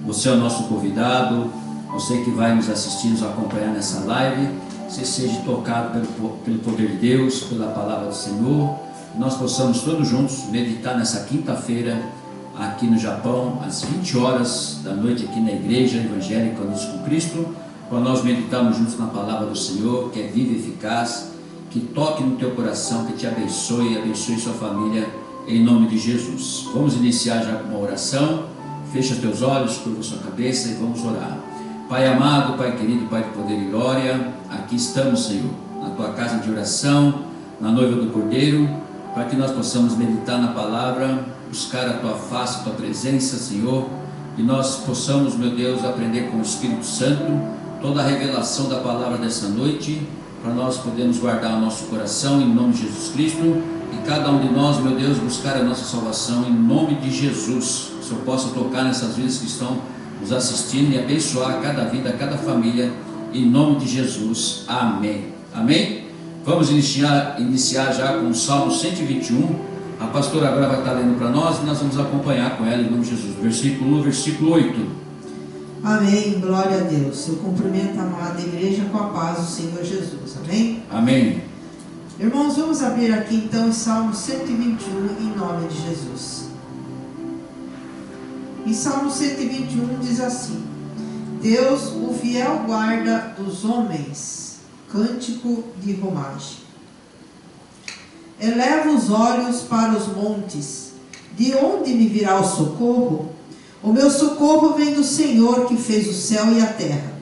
Você é o nosso convidado, você que vai nos assistir, nos acompanhar nessa live. Você seja tocado pelo poder de Deus, pela palavra do Senhor. Nós possamos todos juntos meditar nessa quinta-feira aqui no Japão, às 20 horas da noite, aqui na Igreja Evangélica Unidos com Cristo, para nós meditarmos juntos na palavra do Senhor, que é viva e eficaz, que toque no teu coração, que te abençoe e abençoe sua família, em nome de Jesus. Vamos iniciar já com uma oração. Fecha teus olhos, curva sua cabeça e vamos orar. Pai amado, Pai querido, Pai de poder e glória, aqui estamos, Senhor, na tua casa de oração, na noiva do Cordeiro, para que nós possamos meditar na palavra, buscar a tua face, a tua presença, Senhor, e nós possamos, meu Deus, aprender com o Espírito Santo toda a revelação da palavra dessa noite, para nós podermos guardar o nosso coração em nome de Jesus Cristo, e cada um de nós, meu Deus, buscar a nossa salvação em nome de Jesus. Que o Senhor possa tocar nessas vidas que estão nos assistindo e abençoar cada vida, cada família, em nome de Jesus. Amém. Amém? Vamos iniciar já com o Salmo 121. A pastora agora vai estar lendo para nós e nós vamos acompanhar com ela em nome de Jesus. Versículo 1, versículo 8. Amém, glória a Deus. Eu cumprimento a amada igreja com a paz do Senhor Jesus. Amém? Amém. Irmãos, vamos abrir aqui então em Salmo 121 em nome de Jesus. Em Salmo 121 diz assim: Deus, o fiel guarda dos homens. Cântico de romagem. Eleva os olhos para os montes. De onde me virá o socorro? O meu socorro vem do Senhor que fez o céu e a terra.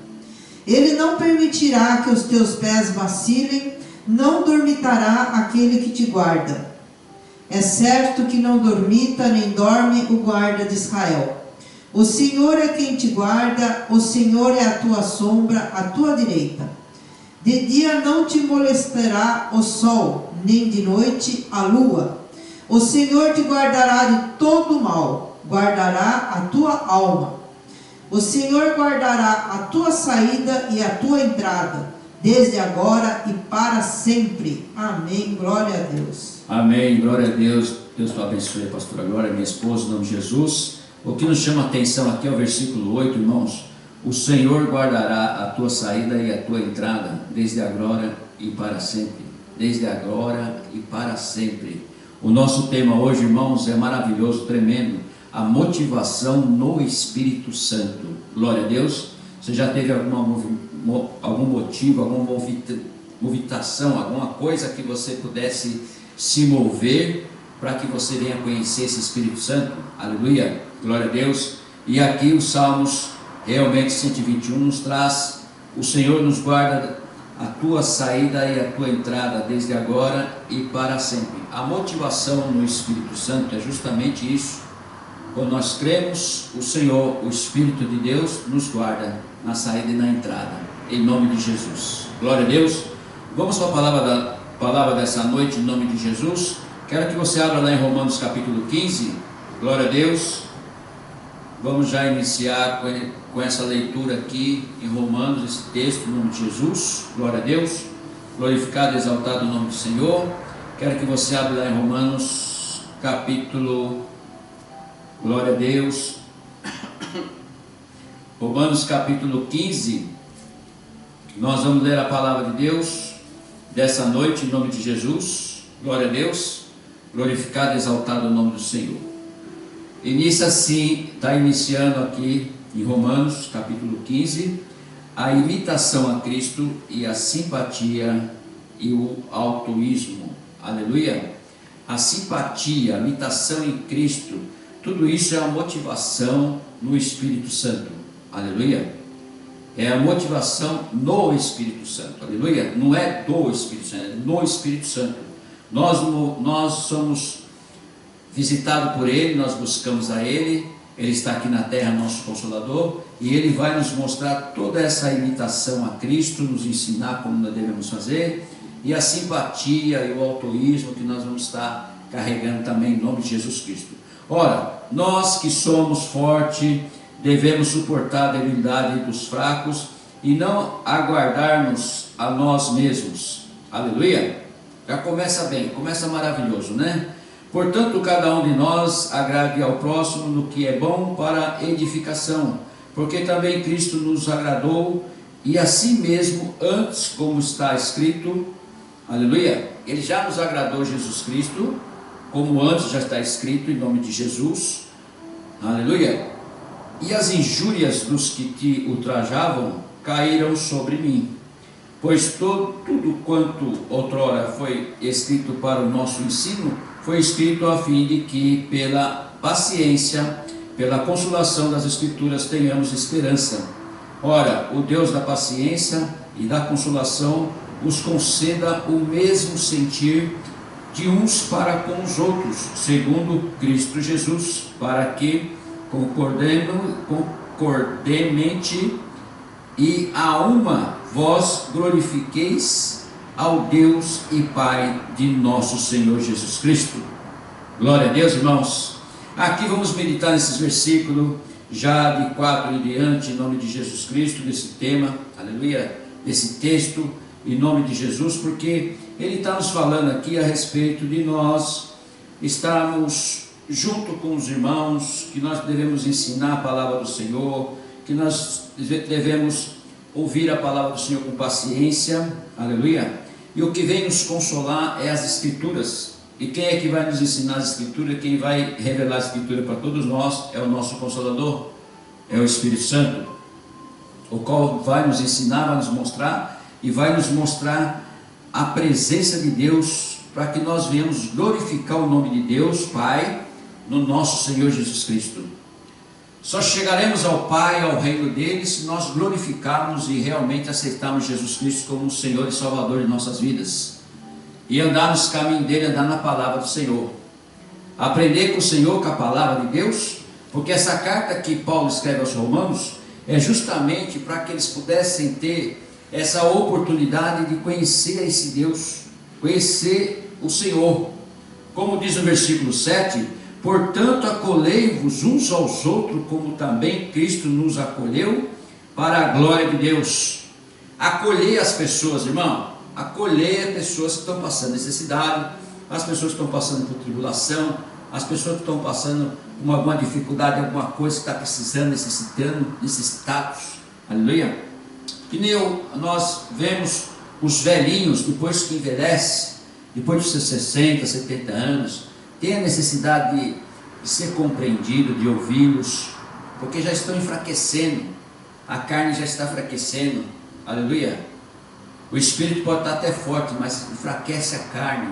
Ele não permitirá que os teus pés vacilem, não dormitará aquele que te guarda. É certo que não dormita nem dorme o guarda de Israel. O Senhor é quem te guarda, o Senhor é a tua sombra, à tua direita. De dia não te molestará o sol, nem de noite a lua. O Senhor te guardará de todo mal, guardará a tua alma. O Senhor guardará a tua saída e a tua entrada, desde agora e para sempre. Amém. Glória a Deus. Amém. Glória a Deus. Deus te abençoe, pastora Glória, minha esposa, em nome de Jesus. O que nos chama a atenção aqui é o versículo 8, irmãos. O Senhor guardará a tua saída e a tua entrada, desde agora e para sempre. Desde agora e para sempre. O nosso tema hoje, irmãos, é maravilhoso, tremendo. A motivação no Espírito Santo. Glória a Deus. Você já teve algum motivo, alguma movitação, alguma coisa que você pudesse se mover para que você venha conhecer esse Espírito Santo? Aleluia. Glória a Deus. E aqui os Salmos, realmente 121, nos traz: o Senhor nos guarda a tua saída e a tua entrada, desde agora e para sempre. A motivação no Espírito Santo é justamente isso. Quando nós cremos, o Senhor, o Espírito de Deus, nos guarda na saída e na entrada, em nome de Jesus. Glória a Deus. Vamos com a palavra dessa noite, em nome de Jesus. Quero que você abra lá em Romanos capítulo 15. Glória a Deus. Vamos já iniciar com essa leitura aqui em Romanos, esse texto, em nome de Jesus. Glória a Deus. Glorificado e exaltado o nome do Senhor. Quero que você abra lá em Romanos capítulo, glória a Deus, Romanos capítulo 15. Nós vamos ler a palavra de Deus dessa noite em nome de Jesus. Glória a Deus. Glorificado e exaltado o nome do Senhor. Inicia assim, está iniciando aqui em Romanos capítulo 15, a imitação a Cristo e a simpatia e o altruísmo. Aleluia. A simpatia, a imitação em Cristo, tudo isso é a motivação no Espírito Santo. Aleluia. É a motivação no Espírito Santo. Aleluia. Não é do Espírito Santo, é no Espírito Santo. Nós somos visitados por Ele, nós buscamos a Ele. Ele está aqui na terra, nosso Consolador, e Ele vai nos mostrar toda essa imitação a Cristo, nos ensinar como nós devemos fazer, e a simpatia e o altruísmo que nós vamos estar carregando também em nome de Jesus Cristo. Ora, nós que somos fortes, devemos suportar a debilidade dos fracos e não aguardarmos a nós mesmos. Aleluia. Já começa bem, começa maravilhoso, né? Portanto, cada um de nós agrade ao próximo no que é bom para edificação, porque também Cristo nos agradou e a si mesmo antes, como está escrito, aleluia, ele já nos agradou, Jesus Cristo, como antes já está escrito, em nome de Jesus, aleluia, e as injúrias dos que te ultrajavam caíram sobre mim, pois tudo quanto outrora foi escrito para o nosso ensino, foi escrito a fim de que pela paciência, pela consolação das Escrituras tenhamos esperança. Ora, o Deus da paciência e da consolação os conceda o mesmo sentir de uns para com os outros, segundo Cristo Jesus, para que concordemente e a uma vós glorifiqueis ao Deus e Pai de nosso Senhor Jesus Cristo. Glória a Deus, irmãos. Aqui vamos meditar nesses versículos, já de 4 em diante, em nome de Jesus Cristo, desse tema, aleluia, desse texto, em nome de Jesus, porque ele está nos falando aqui a respeito de nós estarmos junto com os irmãos, que nós devemos ensinar a palavra do Senhor, que nós devemos ouvir a palavra do Senhor com paciência, aleluia, e o que vem nos consolar é as Escrituras. E quem é que vai nos ensinar as Escrituras? Quem vai revelar a Escritura para todos nós é o nosso Consolador, é o Espírito Santo, o qual vai nos ensinar, vai nos mostrar, e vai nos mostrar a presença de Deus, para que nós venhamos glorificar o nome de Deus, Pai, no nosso Senhor Jesus Cristo. Só chegaremos ao Pai, ao reino dele, se nós glorificarmos e realmente aceitarmos Jesus Cristo como o Senhor e Salvador de nossas vidas, e andar nos caminhos dele, andar na palavra do Senhor, aprender com o Senhor, com a palavra de Deus, porque essa carta que Paulo escreve aos Romanos é justamente para que eles pudessem ter essa oportunidade de conhecer esse Deus, conhecer o Senhor, como diz no versículo 7, portanto acolhei-vos uns aos outros, como também Cristo nos acolheu, para a glória de Deus. Acolher as pessoas, irmão, acolher as pessoas que estão passando necessidade, as pessoas que estão passando por tribulação, as pessoas que estão passando por alguma dificuldade, alguma coisa que está precisando, necessitando, necessitados, aleluia. Que nem nós vemos os velhinhos, depois que envelhece, depois de seus 60, 70 anos, tem a necessidade de ser compreendido, de ouvi-los, porque já estão enfraquecendo, a carne já está enfraquecendo, aleluia. O espírito pode estar até forte, mas enfraquece a carne,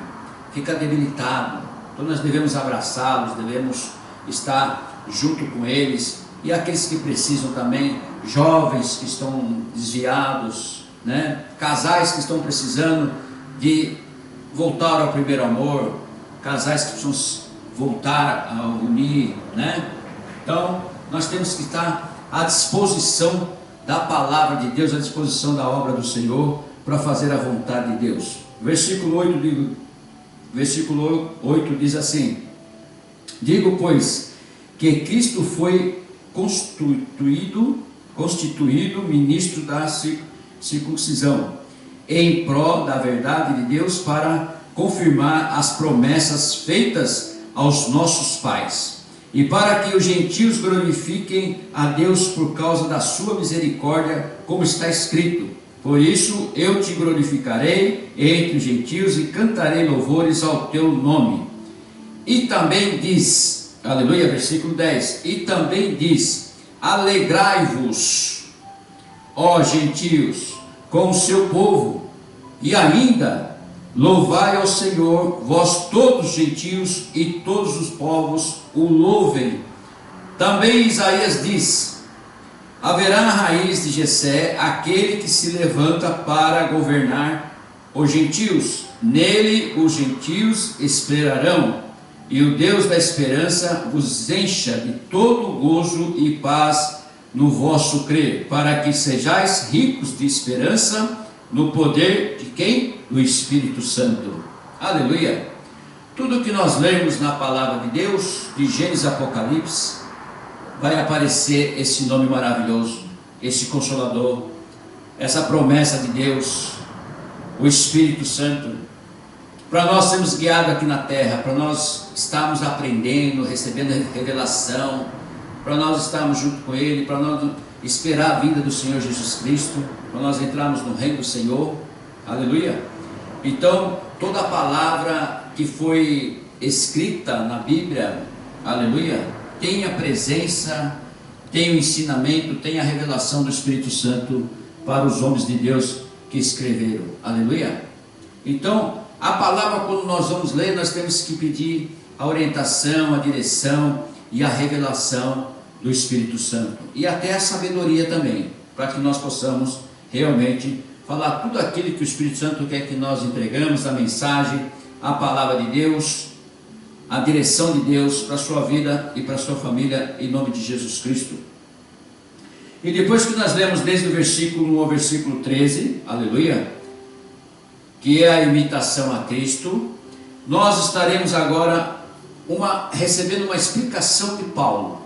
fica debilitado. Então nós devemos abraçá-los, devemos estar junto com eles, e aqueles que precisam também, jovens que estão desviados, né? Casais que estão precisando de voltar ao primeiro amor, casais que precisam voltar a unir, né? Então nós temos que estar à disposição da palavra de Deus, à disposição da obra do Senhor, para fazer a vontade de Deus. Versículo 8 diz assim: digo, pois, que Cristo foi constituído ministro da circuncisão, em prol da verdade de Deus, para confirmar as promessas feitas aos nossos pais, e para que os gentios glorifiquem a Deus por causa da sua misericórdia, como está escrito: por isso eu te glorificarei entre os gentios e cantarei louvores ao teu nome. E também diz, aleluia, versículo 10, e também diz: alegrai-vos, ó gentios, com o seu povo, e ainda louvai ao Senhor, vós todos os gentios e todos os povos o louvem. Também Isaías diz: haverá na raiz de Jessé aquele que se levanta para governar os gentios, nele os gentios esperarão, e o Deus da esperança vos encha de todo gozo e paz no vosso crer, para que sejais ricos de esperança no poder de quem? Do Espírito Santo. Aleluia! Tudo que nós lemos na palavra de Deus, de Gênesis a Apocalipse, vai aparecer esse nome maravilhoso, esse Consolador, essa promessa de Deus, o Espírito Santo, para nós sermos guiados aqui na terra, para nós estarmos aprendendo, recebendo revelação, para nós estarmos junto com Ele, para nós esperar a vinda do Senhor Jesus Cristo, para nós entrarmos no reino do Senhor, aleluia. Então, toda a palavra que foi escrita na Bíblia, aleluia, tem a presença, tem o ensinamento, tem a revelação do Espírito Santo para os homens de Deus que escreveram, aleluia. Então, a palavra, quando nós vamos ler, nós temos que pedir a orientação, a direção e a revelação do Espírito Santo, e até a sabedoria também, para que nós possamos realmente falar tudo aquilo que o Espírito Santo quer que nós entregamos, a mensagem, a palavra de Deus, a direção de Deus para a sua vida e para a sua família, em nome de Jesus Cristo. E depois que nós lemos desde o versículo 1 ao versículo 13, aleluia, que é a imitação a Cristo, nós estaremos agora recebendo uma explicação de Paulo.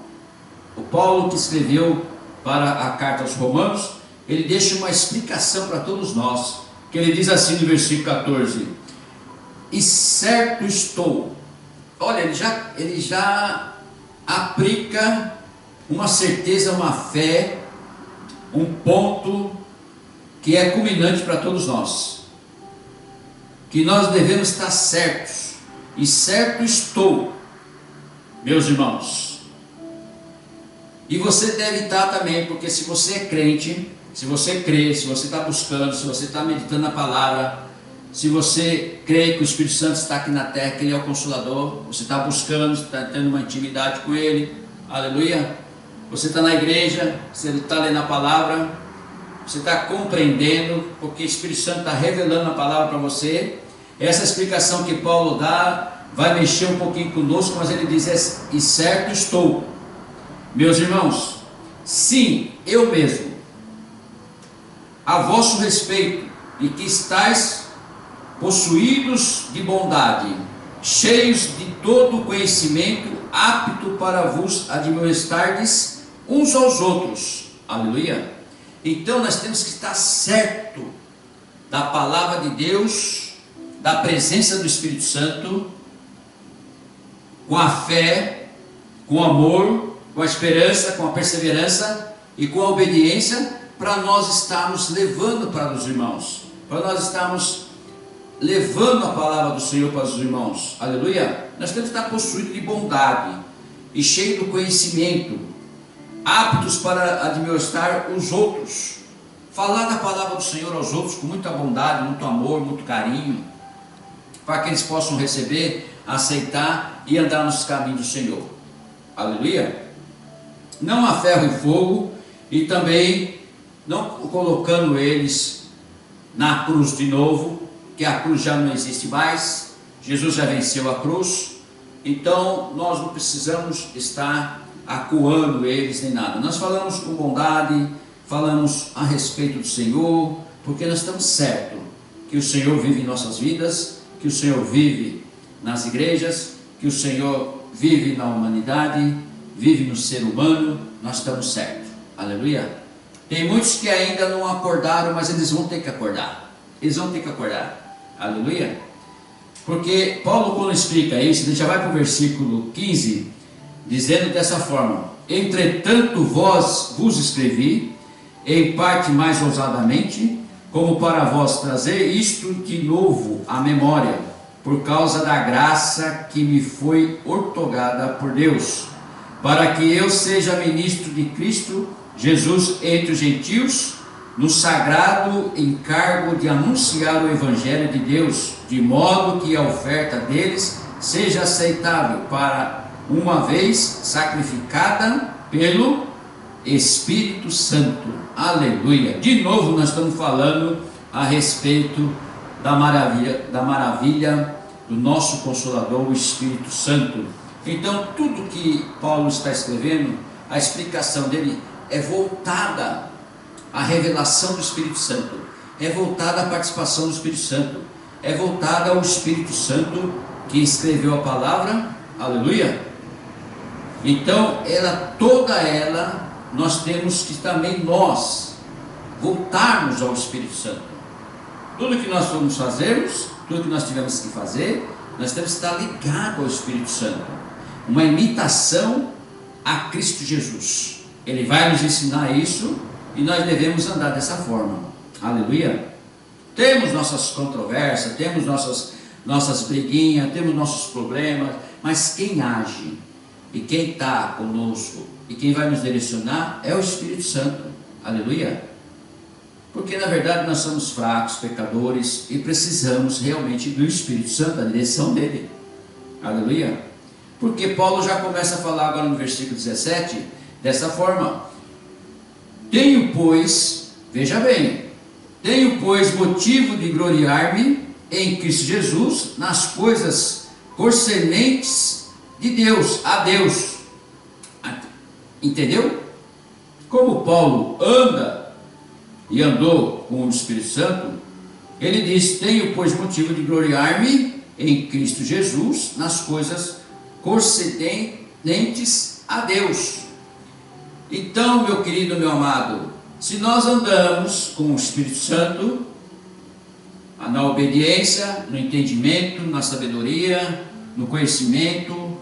O Paulo que escreveu para a carta aos Romanos, ele deixa uma explicação para todos nós, que ele diz assim no versículo 14: e certo estou. Olha, ele já aplica uma certeza, uma fé, um ponto que é culminante para todos nós, que nós devemos estar certos, e certo estou, meus irmãos, e você deve estar também, porque se você é crente, se você crê, se você está buscando, se você está meditando na palavra, se você crê que o Espírito Santo está aqui na terra, que Ele é o Consolador, você está buscando, está tendo uma intimidade com Ele, aleluia, você está na igreja, você está lendo a palavra, você está compreendendo, porque o Espírito Santo está revelando a palavra para você. Essa explicação que Paulo dá vai mexer um pouquinho conosco, mas ele diz: e certo estou, meus irmãos, sim, eu mesmo, a vosso respeito, e que estáis possuídos de bondade, cheios de todo conhecimento, apto para vos admoestardes uns aos outros, aleluia. Então nós temos que estar certo da palavra de Deus, da presença do Espírito Santo, com a fé, com o amor, com a esperança, com a perseverança e com a obediência, para nós estarmos levando para os irmãos, para nós estarmos levando a palavra do Senhor para os irmãos, aleluia. Nós temos que estar possuídos de bondade e cheios do conhecimento, aptos para admoestar os outros, falar da palavra do Senhor aos outros com muita bondade, muito amor, muito carinho, para que eles possam receber, aceitar e andar nos caminhos do Senhor, aleluia. Não a ferro e fogo, e também não colocando eles na cruz de novo, que a cruz já não existe mais, Jesus já venceu a cruz, então nós não precisamos estar acuando eles nem nada. Nós falamos com bondade, falamos a respeito do Senhor, porque nós estamos certos que o Senhor vive em nossas vidas, que o Senhor vive nas igrejas, que o Senhor vive na humanidade, vive no ser humano. Nós estamos certos, aleluia. Tem muitos que ainda não acordaram, mas eles vão ter que acordar, eles vão ter que acordar, aleluia. Porque Paulo, quando explica isso, ele já vai para o versículo 15, dizendo dessa forma: entretanto vós vos escrevi, em parte mais ousadamente, como para vós trazer isto de novo à memória, por causa da graça que me foi outorgada por Deus, para que eu seja ministro de Cristo Jesus entre os gentios, no sagrado encargo de anunciar o Evangelho de Deus, de modo que a oferta deles seja aceitável para uma vez sacrificada pelo Espírito Santo, aleluia. De novo nós estamos falando a respeito da maravilha do nosso Consolador, o Espírito Santo. Então tudo que Paulo está escrevendo, a explicação dele é voltada à revelação do Espírito Santo, é voltada à participação do Espírito Santo, é voltada ao Espírito Santo que escreveu a palavra, aleluia. Então toda ela, nós temos que também nós voltarmos ao Espírito Santo. Tudo que nós formos fazermos, tudo que nós tivemos que fazer, nós temos que estar ligado ao Espírito Santo, uma imitação a Cristo Jesus. Ele vai nos ensinar isso e nós devemos andar dessa forma. Aleluia. Temos nossas controvérsias, temos nossas briguinhas, temos nossos problemas, mas quem age e quem está conosco e quem vai nos direcionar é o Espírito Santo. Aleluia. Porque na verdade nós somos fracos, pecadores, e precisamos realmente do Espírito Santo, da direção dele. Aleluia. Porque Paulo já começa a falar agora no versículo 17, dessa forma: tenho, pois, veja bem, tenho, pois, motivo de gloriar-me em Cristo Jesus nas coisas concernentes de Deus, a Deus. Entendeu? Como Paulo anda e andou com o Espírito Santo, ele diz: tenho, pois, motivo de gloriar-me em Cristo Jesus nas coisas concernentes a Deus. Então, meu querido, meu amado, se nós andamos com o Espírito Santo, na obediência, no entendimento, na sabedoria, no conhecimento,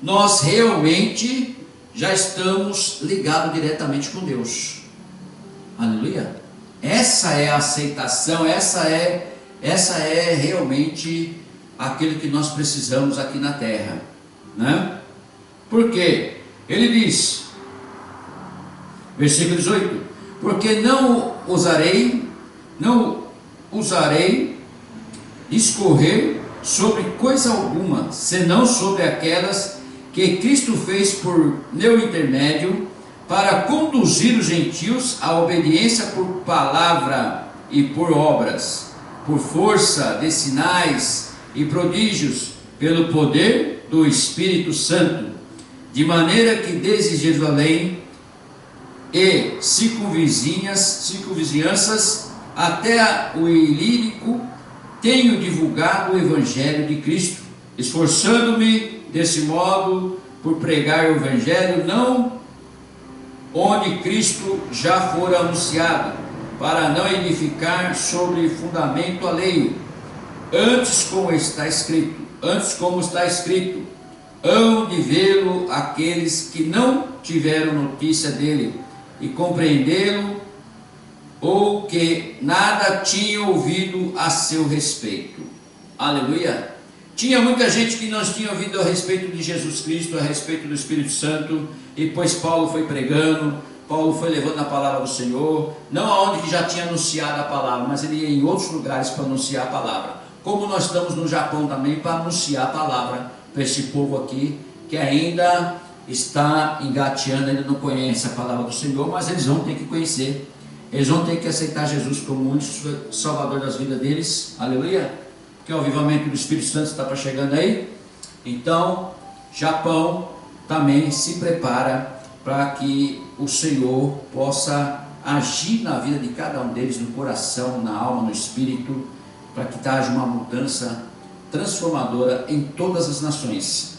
nós realmente já estamos ligados diretamente com Deus. Aleluia. Essa é a aceitação, essa é realmente aquilo que nós precisamos aqui na terra, né? Porque ele diz, versículo 18: porque não usarei discorrer sobre coisa alguma, senão sobre aquelas que Cristo fez por meu intermédio, para conduzir os gentios à obediência por palavra e por obras, por força de sinais e prodígios, pelo poder do Espírito Santo, de maneira que desde Jerusalém e circunvizinhanças até o Ilírico tenho divulgado o Evangelho de Cristo, esforçando-me desse modo por pregar o Evangelho não onde Cristo já fora anunciado, para não edificar sobre fundamento alheio, antes como está escrito, hão de vê-lo aqueles que não tiveram notícia dele, e compreendê-lo, ou que nada tinham ouvido a seu respeito. Aleluia. Tinha muita gente que não tinha ouvido a respeito de Jesus Cristo, a respeito do Espírito Santo, e pois Paulo foi pregando, Paulo foi levando a palavra do Senhor, não aonde que já tinha anunciado a palavra, mas ele ia em outros lugares para anunciar a palavra, como nós estamos no Japão também para anunciar a palavra para esse povo aqui, que ainda está engateando, ainda não conhece a palavra do Senhor, mas eles vão ter que conhecer, eles vão ter que aceitar Jesus como o único Salvador das vidas deles. Aleluia. Que o avivamento do Espírito Santo está para chegando aí. Então, Japão também se prepara para que o Senhor possa agir na vida de cada um deles, no coração, na alma, no espírito, para que haja uma mudança transformadora em todas as nações.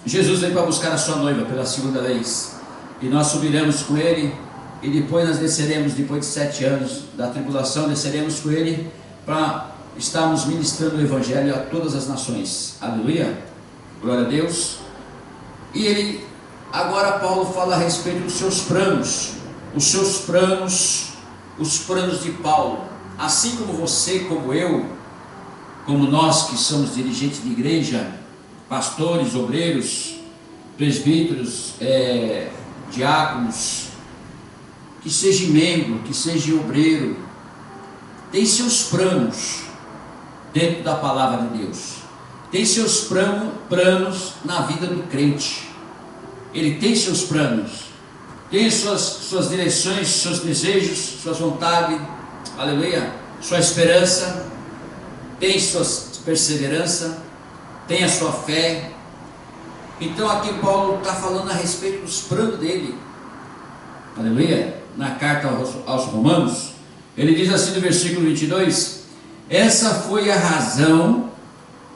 Jesus veio para buscar a sua noiva pela segunda vez, e nós subiremos com ele, e depois nós desceremos, depois de 7 anos da tribulação, desceremos com ele para estamos ministrando o Evangelho a todas as nações. Aleluia, glória a Deus. E ele, agora Paulo fala a respeito dos seus planos, os planos de Paulo, assim como você, como eu, como nós que somos dirigentes de igreja, pastores, obreiros, presbíteros, diáconos, que seja membro, que seja obreiro, tem seus planos dentro da palavra de Deus, tem seus planos na vida do crente, ele tem seus planos, tem suas direções, seus desejos, suas vontades, aleluia, sua esperança, tem sua perseverança, tem a sua fé. Então aqui Paulo está falando a respeito dos planos dele, aleluia, na carta aos Romanos, ele diz assim no versículo 22, essa foi a razão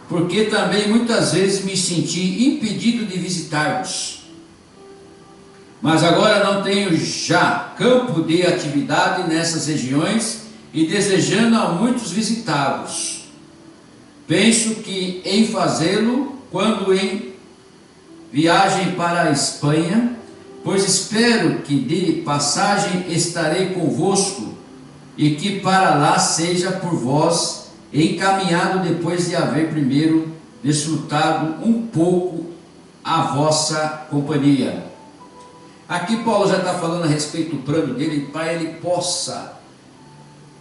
porque também muitas vezes me senti impedido de visitar-vos, mas agora não tenho já campo de atividade nessas regiões, e desejando a muitos visitá-los, Penso que em fazê-lo quando em viagem para a Espanha, pois espero que de passagem estarei convosco e que para lá seja por vós encaminhado depois de haver primeiro desfrutado um pouco a vossa companhia. Aqui Paulo já está falando a respeito do plano dele para ele possa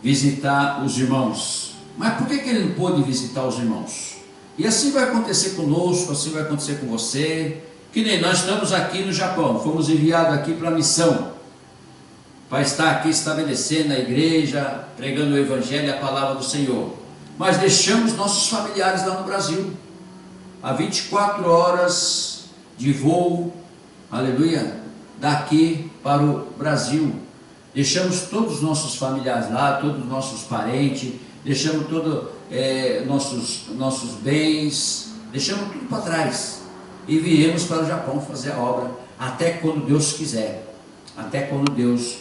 visitar os irmãos. Mas por que ele não pôde visitar os irmãos? E assim vai acontecer conosco, assim vai acontecer com você. Que nem nós estamos aqui no Japão, fomos enviados aqui para a missão, para estar aqui estabelecendo a igreja, pregando o evangelho e a palavra do Senhor. Mas deixamos nossos familiares lá no Brasil, a 24 horas de voo, aleluia, daqui para o Brasil. Deixamos todos os nossos familiares lá, todos os nossos parentes, deixamos todos nossos bens, deixamos tudo para trás e viemos para o Japão fazer a obra, até quando Deus quiser, até quando Deus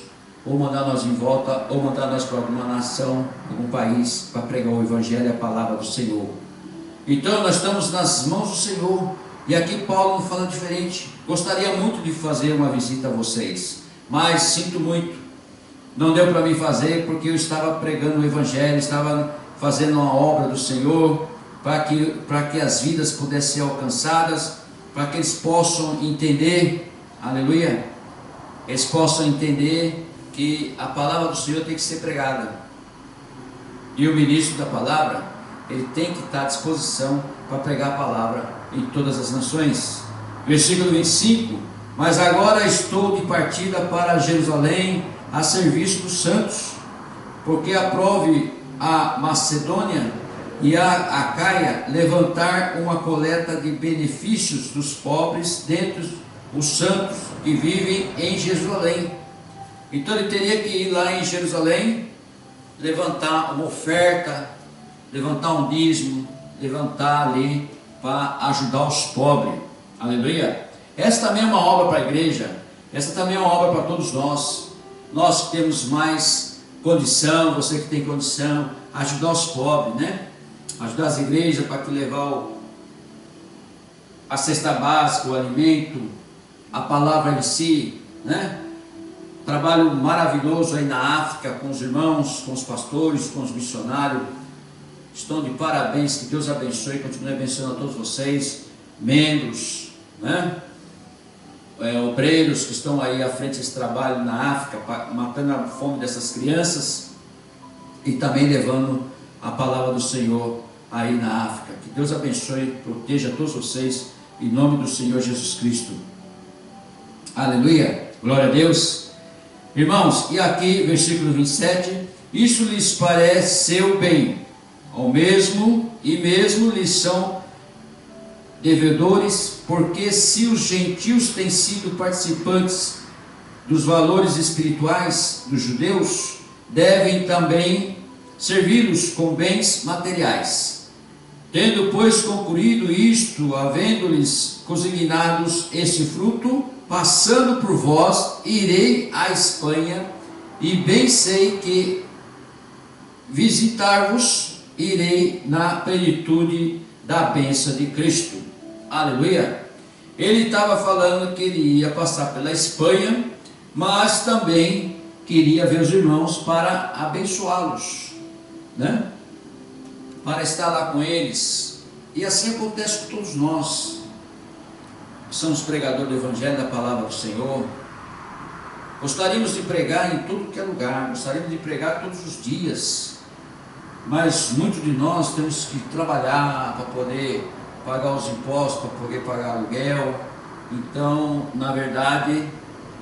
ou mandar nós em volta, ou mandar nós para alguma nação, algum país, para pregar o evangelho e a palavra do Senhor. Então nós estamos nas mãos do Senhor, e aqui Paulo não fala diferente. Gostaria muito de fazer uma visita a vocês, mas sinto muito, não deu para mim fazer, porque eu estava pregando o evangelho, estava fazendo uma obra do Senhor, para que as vidas pudessem ser alcançadas, para que eles possam entender, aleluia, eles possam entender que a palavra do Senhor tem que ser pregada, e o ministro da palavra, ele tem que estar à disposição para pregar a palavra em todas as nações. Versículo 25: mas agora estou de partida para Jerusalém, a serviço dos santos, porque aprove a Macedônia e a Acaia levantar uma coleta de benefícios dos pobres dentre os santos que vivem em Jerusalém. Então ele teria que ir lá em Jerusalém, levantar uma oferta, levantar um dízimo, levantar ali para ajudar os pobres. Aleluia. Essa também é uma obra para a igreja, essa também é uma obra para todos nós. Nós que temos mais condição, você que tem condição, ajudar os pobres, né? Ajudar as igrejas para que levar a cesta básica, o alimento, a palavra em si, né? Trabalho maravilhoso aí na África com os irmãos, com os pastores, com os missionários. Estão de parabéns, que Deus abençoe e continue abençoando a todos vocês, membros, né? Obreiros que estão aí à frente desse trabalho na África, matando a fome dessas crianças e também levando a palavra do Senhor aí na África. Que Deus abençoe, proteja todos vocês, em nome do Senhor Jesus Cristo. Aleluia, glória a Deus. Irmãos, e aqui, versículo 27, isso lhes pareceu bem, mesmo lhes são devedores, porque se os gentios têm sido participantes dos valores espirituais dos judeus, devem também servi-los com bens materiais. Tendo, pois, concluído isto, havendo-lhes consignados esse fruto, passando por vós, irei à Espanha, e bem sei que visitar-vos irei na plenitude da bênção de Cristo. Aleluia. Ele estava falando que ele ia passar pela Espanha, mas também queria ver os irmãos para abençoá-los, né? Para estar lá com eles. E assim acontece com todos nós que somos pregadores do evangelho, da palavra do Senhor. Gostaríamos de pregar em tudo que é lugar, gostaríamos de pregar todos os dias, mas muitos de nós temos que trabalhar para poder pagar os impostos, para poder pagar aluguel. Então, na verdade,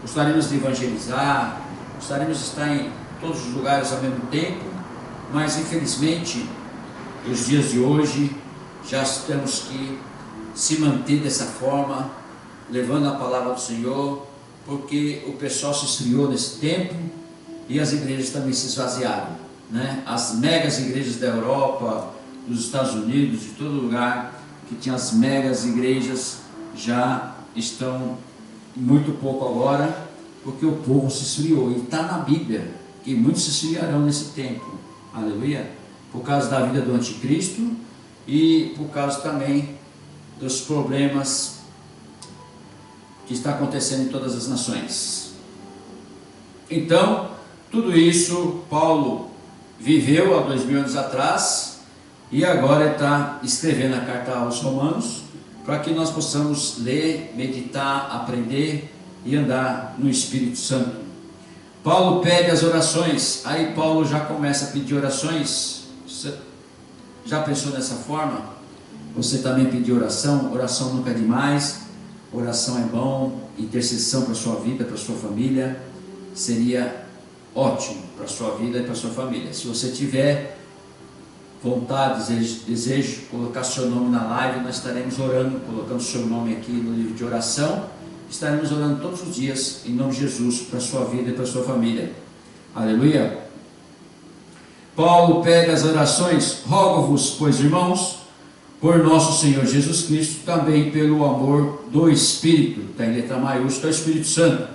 gostaríamos de evangelizar, gostaríamos de estar em todos os lugares ao mesmo tempo, mas infelizmente, nos dias de hoje, já temos que se manter dessa forma, levando a palavra do Senhor, porque o pessoal se esfriou nesse tempo e as igrejas também se esvaziaram, né? As megas igrejas da Europa, dos Estados Unidos, de todo lugar, que tinha as megas igrejas, já estão muito pouco agora, porque o povo se esfriou, e está na Bíblia, que muitos se esfriarão nesse tempo, aleluia, por causa da vida do anticristo, e por causa também dos problemas que está acontecendo em todas as nações. Então, tudo isso Paulo viveu há 2000 anos atrás, e agora está escrevendo a carta aos Romanos, para que nós possamos ler, meditar, aprender e andar no Espírito Santo. Paulo pede as orações, aí Paulo já começa a pedir orações. Você já pensou dessa forma? Você também pediu oração? Oração nunca é demais, oração é bom, intercessão para a sua vida, para a sua família, seria ótimo para a sua vida e para a sua família. Se você tiver vontade, desejo, colocar seu nome na live, nós estaremos orando, colocando seu nome aqui no livro de oração, estaremos orando todos os dias, em nome de Jesus, para a sua vida e para a sua família. Aleluia! Paulo pede as orações: rogo-vos, pois, irmãos, por nosso Senhor Jesus Cristo, também pelo amor do Espírito, está em letra maiúscula, o Espírito Santo,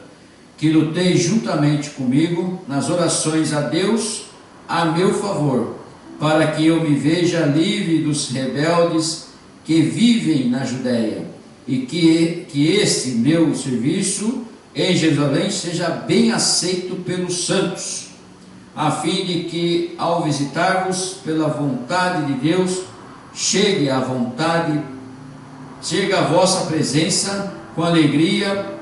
que lutei juntamente comigo nas orações a Deus a meu favor, para que eu me veja livre dos rebeldes que vivem na Judéia, e que este meu serviço em Jerusalém seja bem aceito pelos santos, a fim de que, ao visitar-vos pela vontade de Deus, chegue a vossa presença com alegria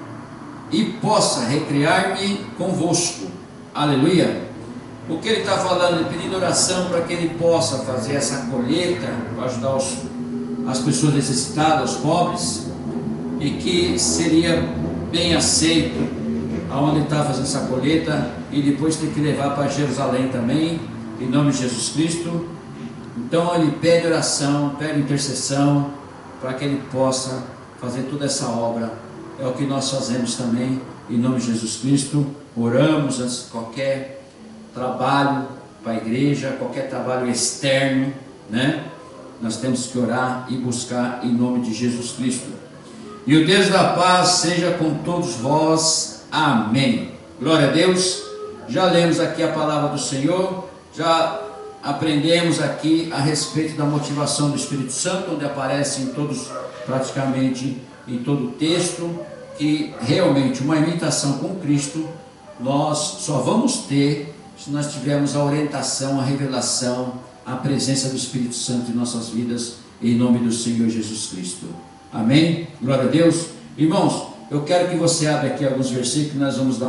e possa recrear-me convosco. Aleluia! O que ele está falando? Ele pedindo oração para que ele possa fazer essa colheita, para ajudar as pessoas necessitadas, os pobres, e que seria bem aceito aonde ele está fazendo essa colheita, e depois tem que levar para Jerusalém também, em nome de Jesus Cristo. Então ele pede oração, pede intercessão, para que ele possa fazer toda essa obra. É o que nós fazemos também, em nome de Jesus Cristo. Oramos antes de qualquer trabalho para a igreja, qualquer trabalho externo, né? Nós temos que orar e buscar em nome de Jesus Cristo. E o Deus da paz seja com todos vós. Amém. Glória a Deus. Já lemos aqui a palavra do Senhor, já aprendemos aqui a respeito da motivação do Espírito Santo, onde aparece em todos, praticamente em todo o texto, que realmente uma imitação com Cristo nós só vamos ter se nós tivermos a orientação, a revelação, a presença do Espírito Santo em nossas vidas, em nome do Senhor Jesus Cristo. Amém? Glória a Deus. Irmãos, eu quero que você abra aqui alguns versículos, nós vamos dar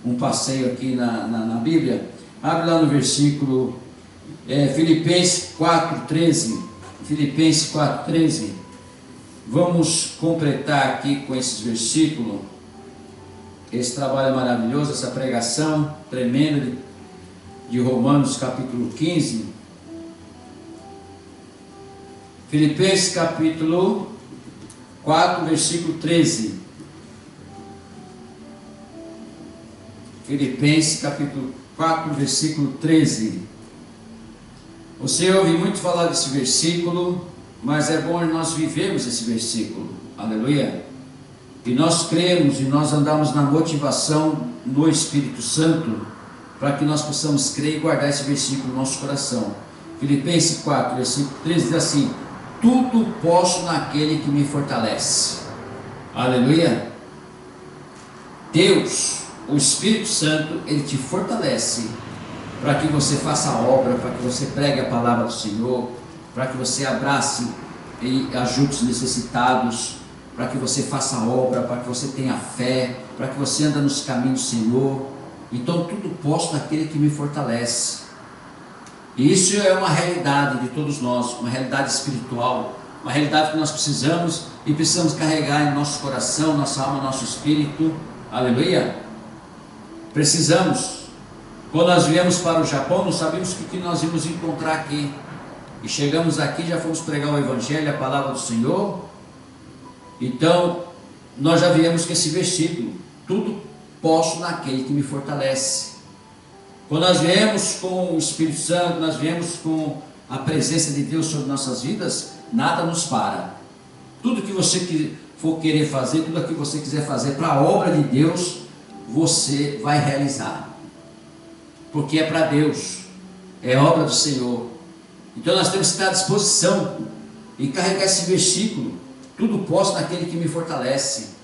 um passeio aqui na Bíblia. Abre lá no versículo Filipenses 4,13. Filipenses 4,13. Vamos completar aqui com esses versículos esse trabalho maravilhoso, essa pregação tremenda de Romanos capítulo 15. Filipenses capítulo 4, versículo 13. Filipenses capítulo 4, versículo 13. Você ouve muito falar desse versículo, mas é bom nós vivermos esse versículo. Aleluia. E nós cremos e nós andamos na motivação no Espírito Santo, para que nós possamos crer e guardar esse versículo no nosso coração. Filipenses 4, versículo 13 diz assim: tudo posso naquele que me fortalece. Aleluia. Deus, o Espírito Santo, ele te fortalece para que você faça a obra, para que você pregue a palavra do Senhor, para que você abrace e ajude os necessitados, para que você faça a obra, para que você tenha fé, para que você ande nos caminhos do Senhor. Então tudo posso naquele que me fortalece. E isso é uma realidade de todos nós, uma realidade espiritual, uma realidade que nós precisamos e precisamos carregar em nosso coração, nossa alma, nosso espírito. Aleluia. Precisamos. Quando nós viemos para o Japão, não sabíamos o que nós íamos encontrar aqui. E chegamos aqui, já fomos pregar o Evangelho, a palavra do Senhor. Então, nós já viemos com esse versículo: tudo posso naquele que me fortalece. Quando nós viemos com o Espírito Santo, nós viemos com a presença de Deus sobre nossas vidas, nada nos para. Tudo que você for querer fazer, tudo que você quiser fazer para a obra de Deus, você vai realizar. Porque é para Deus, é obra do Senhor. Então nós temos que estar à disposição e carregar esse versículo: tudo posso naquele que me fortalece.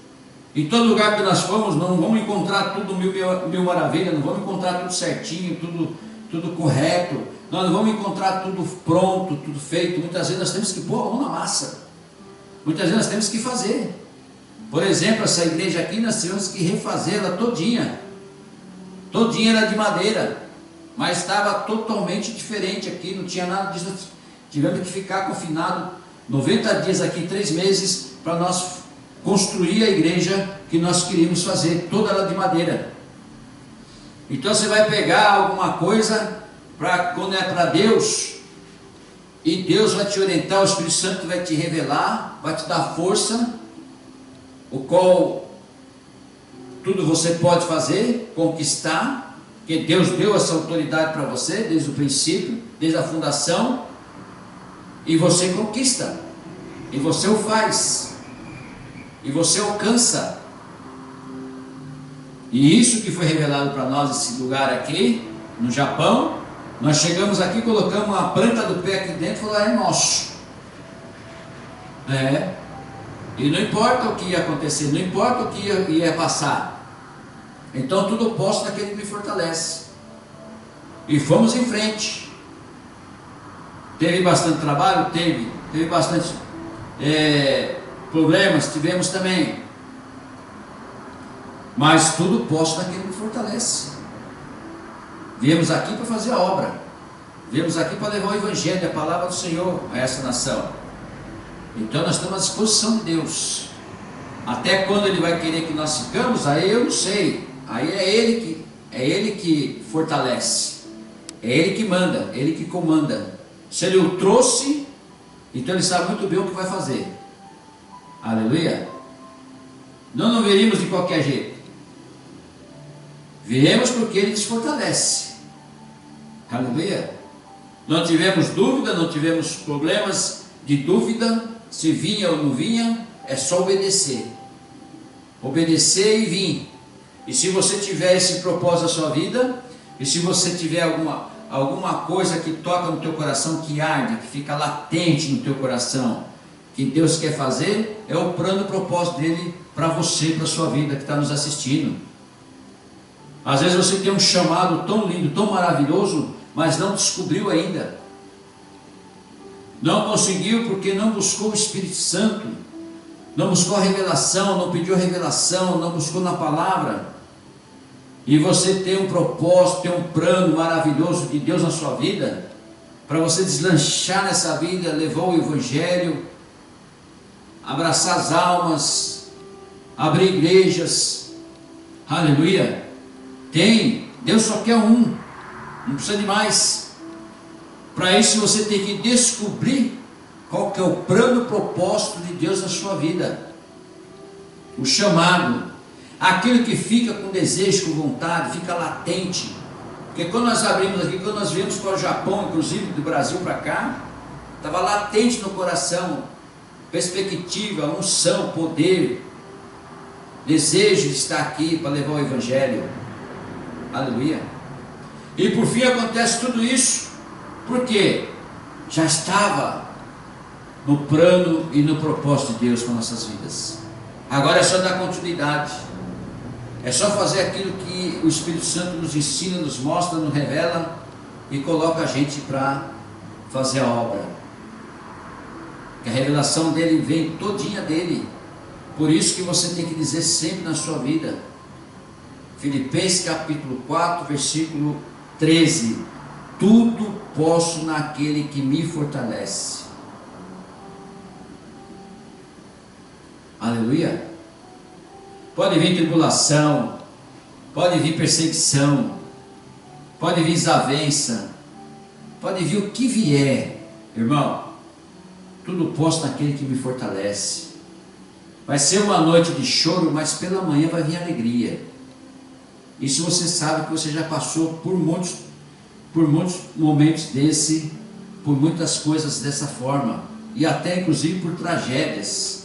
Em todo lugar que nós formos, não vamos encontrar tudo mil maravilha, não vamos encontrar tudo certinho, tudo correto, nós não vamos encontrar tudo pronto, tudo feito. Muitas vezes nós temos que pôr a mão na massa, muitas vezes nós temos que fazer. Por exemplo, essa igreja aqui nós tivemos que refazê-la todinha era de madeira, mas estava totalmente diferente aqui, não tinha nada disso. Tivemos que ficar confinado 90 dias aqui, 3 meses, para nós construir a igreja que nós queríamos fazer, toda ela de madeira. Então você vai pegar alguma coisa, quando é para Deus, e Deus vai te orientar, o Espírito Santo vai te revelar, vai te dar força, o qual tudo você pode fazer, conquistar, porque Deus deu essa autoridade para você, desde o princípio, desde a fundação, e você conquista, e você o faz, e você alcança. E isso que foi revelado para nós, esse lugar aqui, no Japão. Nós chegamos aqui, colocamos a planta do pé aqui dentro e falamos: é nosso. E não importa o que ia acontecer, não importa o que ia passar. Então tudo eu posso naquele que me fortalece. E fomos em frente. Teve bastante trabalho? Teve bastante problemas? Tivemos também. Mas tudo posso naquele que me fortalece. Viemos aqui para fazer a obra. Viemos aqui para levar o Evangelho, a palavra do Senhor a essa nação. Então nós estamos à disposição de Deus. Até quando Ele vai querer que nós ficamos, aí eu não sei. Aí é Ele que fortalece. É Ele que manda, Ele que comanda. Se Ele o trouxe, então Ele sabe muito bem o que vai fazer. Aleluia. Não viríamos de qualquer jeito. Viemos porque Ele nos fortalece. Aleluia. Não tivemos dúvida, não tivemos problemas de dúvida, se vinha ou não vinha, é só obedecer. Obedecer e vir. E se você tiver esse propósito na sua vida, e se você tiver alguma coisa que toca no teu coração, que arde, que fica latente no teu coração, que Deus quer fazer, é o plano e o propósito dele para você, para a sua vida que está nos assistindo. Às vezes você tem um chamado tão lindo, tão maravilhoso, mas não descobriu ainda. Não conseguiu porque não buscou o Espírito Santo, não buscou a revelação, não pediu a revelação, não buscou na palavra. E você tem um propósito, tem um plano maravilhoso de Deus na sua vida, para você deslanchar nessa vida, levar o Evangelho, abraçar as almas, abrir igrejas. Aleluia. Deus só quer um, não precisa de mais. Para isso você tem que descobrir qual que é o plano, o propósito de Deus na sua vida, o chamado, aquilo que fica com desejo, com vontade, fica latente. Porque quando nós abrimos aqui, quando nós viemos para o Japão, inclusive do Brasil para cá, estava latente no coração, perspectiva, unção, poder, desejo de estar aqui para levar o Evangelho. Aleluia. E por fim acontece tudo isso, porque já estava no plano e no propósito de Deus para nossas vidas. Agora é só dar continuidade, é só fazer aquilo que o Espírito Santo nos ensina, nos mostra, nos revela e coloca a gente para fazer a obra. Que a revelação dele vem todinha dele. Por isso que você tem que dizer sempre na sua vida, Filipenses capítulo 4, versículo 13: tudo posso naquele que me fortalece. Aleluia. Pode vir tribulação, pode vir perseguição, pode vir desavença, pode vir o que vier, irmão, tudo posso naquele que me fortalece. Vai ser uma noite de choro, mas pela manhã vai vir alegria. Isso você sabe que você já passou por muitos momentos por muitas coisas dessa forma, e até inclusive por tragédias.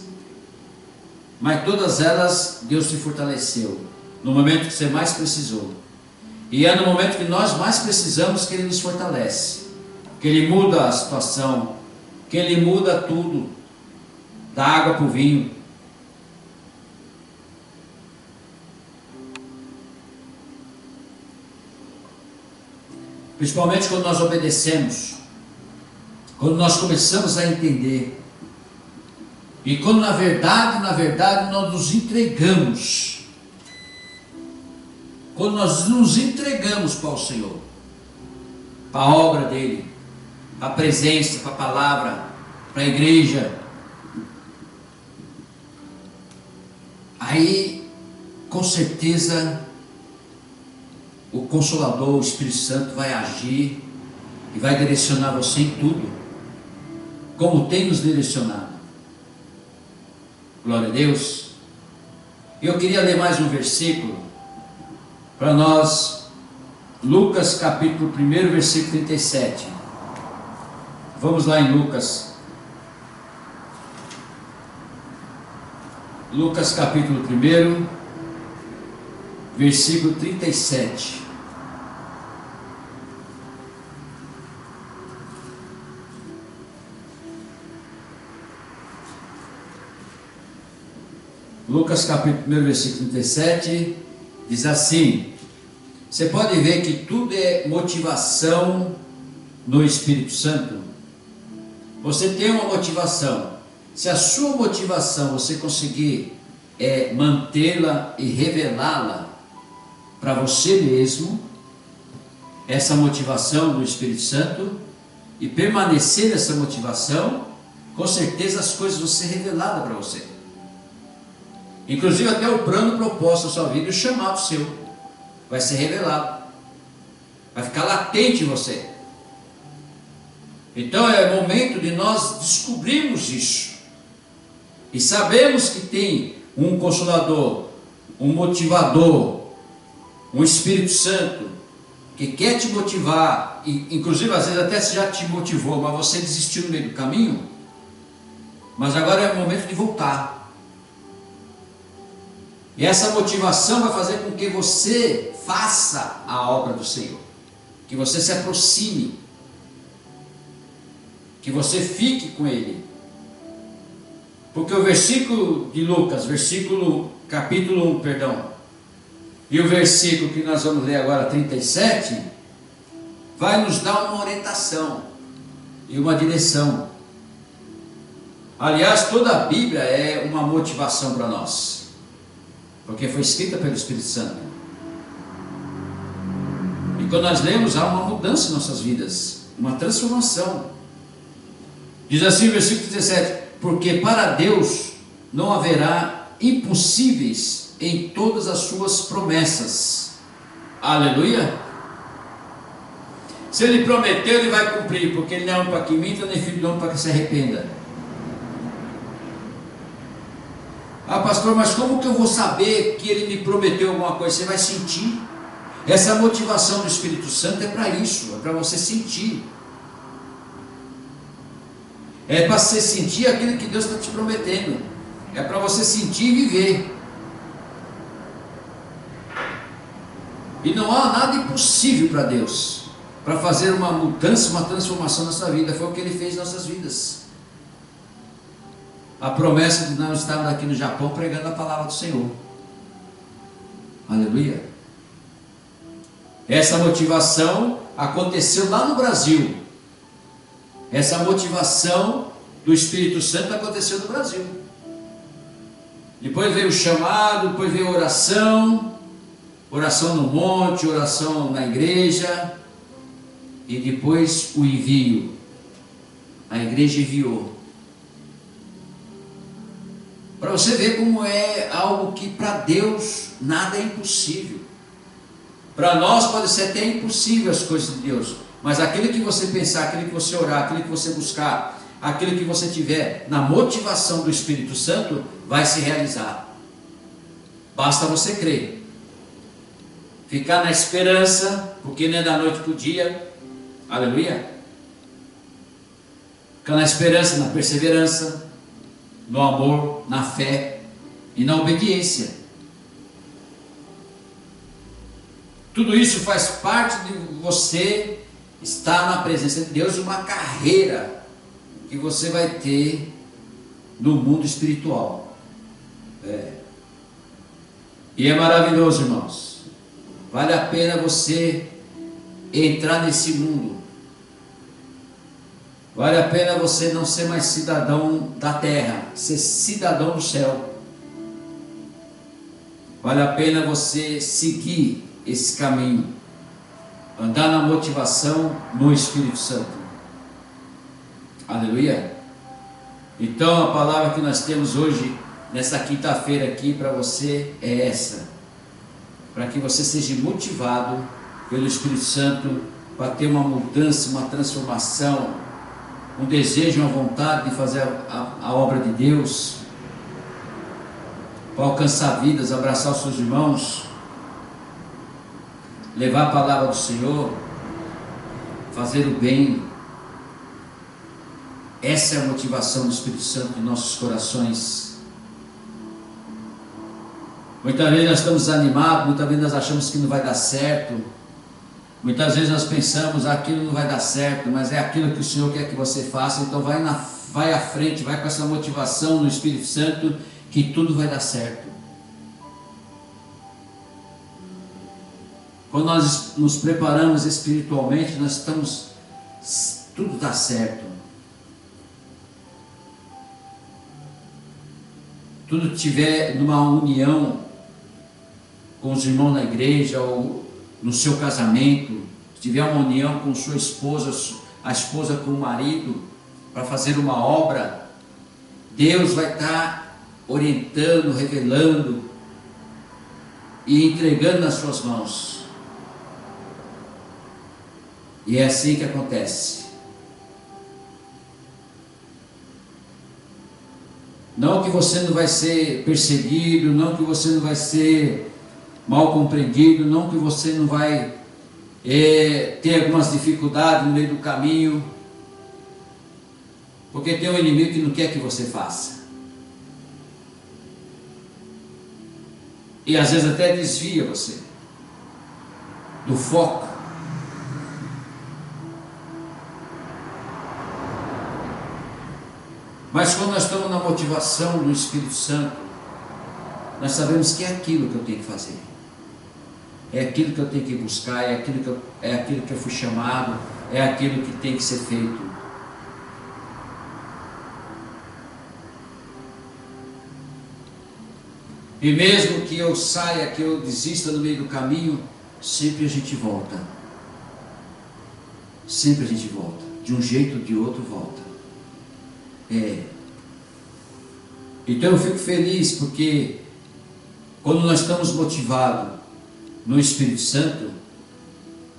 Mas todas elas Deus te fortaleceu no momento que você mais precisou. E é no momento que nós mais precisamos que Ele nos fortalece, que Ele muda a situação, que Ele muda tudo, da água para o vinho. Principalmente quando nós obedecemos, quando nós começamos a entender, e quando na verdade nós nos entregamos, quando nós nos entregamos para o Senhor, para a obra dEle, para a presença, para a palavra, para a igreja, aí com certeza o Consolador, o Espírito Santo vai agir e vai direcionar você em tudo, como tem nos direcionado. Glória a Deus. Eu queria ler mais um versículo para nós, Lucas capítulo 1, versículo 37. Vamos lá em Lucas. Lucas capítulo 1, versículo 37. Lucas capítulo 1, versículo 37, diz assim: você pode ver que tudo é motivação no Espírito Santo. Você tem uma motivação. Se a sua motivação você conseguir mantê-la e revelá-la para você mesmo, essa motivação do Espírito Santo, e permanecer nessa motivação, com certeza as coisas vão ser reveladas para você. Inclusive até o plano proposto da sua vida e o chamado seu vai ser revelado, vai ficar latente em você. Então é momento de nós descobrirmos isso e sabemos que tem um Consolador, um motivador, um Espírito Santo que quer te motivar, e inclusive às vezes até se já te motivou, mas você desistiu no meio do caminho. Mas agora é o momento de voltar. E essa motivação vai fazer com que você faça a obra do Senhor, que você se aproxime, que você fique com Ele. Porque o versículo de Lucas, capítulo 1, e o versículo que nós vamos ler agora, 37, vai nos dar uma orientação e uma direção. Aliás, toda a Bíblia é uma motivação para nós, porque foi escrita pelo Espírito Santo. E quando nós lemos, há uma mudança em nossas vidas, uma transformação. Diz assim o versículo 17: porque para Deus não haverá impossíveis em todas as suas promessas. Aleluia. Se Ele prometeu, Ele vai cumprir, porque Ele não é homem para que minta, nem filho de homem para que se arrependa. Ah, pastor, mas como que eu vou saber que Ele me prometeu alguma coisa? Você vai sentir. Essa motivação do Espírito Santo é para isso, é para você sentir. É para você sentir aquilo que Deus está te prometendo. É para você sentir e viver. E não há nada impossível para Deus, para fazer uma mudança, uma transformação na sua vida. Foi o que Ele fez em nossas vidas. A promessa de nós estarmos aqui no Japão pregando a palavra do Senhor. Aleluia. Essa motivação aconteceu lá no Brasil. Essa motivação do Espírito Santo aconteceu no Brasil. Depois veio o chamado, depois veio a oração, oração no monte, oração na igreja, e depois o envio. A igreja enviou. Para você ver como é algo que para Deus nada é impossível. Para nós pode ser até impossível as coisas de Deus, mas aquilo que você pensar, aquilo que você orar, aquilo que você buscar, aquilo que você tiver na motivação do Espírito Santo, vai se realizar. Basta você crer. Ficar na esperança, porque não é da noite para o dia. Aleluia. Ficar na esperança, na perseverança, no amor, na fé e na obediência. Tudo isso faz parte de você estar na presença de Deus, uma carreira que você vai ter no mundo espiritual. E é maravilhoso, irmãos. Vale a pena você entrar nesse mundo. Vale a pena você não ser mais cidadão da terra, ser cidadão do céu. Vale a pena você seguir esse caminho, andar na motivação no Espírito Santo. Aleluia. Então a palavra que nós temos hoje, nessa quinta-feira aqui para você, é essa: para que você seja motivado pelo Espírito Santo para ter uma mudança, uma transformação, um desejo, uma vontade de fazer a obra de Deus, para alcançar vidas, abraçar os seus irmãos, levar a palavra do Senhor, fazer o bem. Essa é a motivação do Espírito Santo em nossos corações. Muitas vezes nós estamos desanimados, muitas vezes nós achamos que não vai dar certo, muitas vezes nós pensamos aquilo não vai dar certo, mas é aquilo que o Senhor quer que você faça. Então vai à frente, vai com essa motivação no Espírito Santo, que tudo vai dar certo. Quando nós nos preparamos espiritualmente, nós estamos, tudo dá certo. Tudo tiver numa união com os irmãos na igreja, ou no seu casamento, se tiver uma união com sua esposa, a esposa com o marido, para fazer uma obra, Deus vai estar orientando, revelando e entregando nas suas mãos. E é assim que acontece. Não que você não vai ser perseguido, não que você não vai ser mal compreendido, não que você não vai ter algumas dificuldades no meio do caminho, porque tem um inimigo que não quer que você faça. E às vezes até desvia você do foco. Mas quando nós estamos na motivação do Espírito Santo, nós sabemos que é aquilo que eu tenho que fazer, é aquilo que eu tenho que buscar, é aquilo que eu fui chamado, é aquilo que tem que ser feito. E mesmo que eu saia, que eu desista no meio do caminho, sempre a gente volta. Sempre a gente volta. De um jeito ou de outro volta. Então eu fico feliz porque quando nós estamos motivados no Espírito Santo,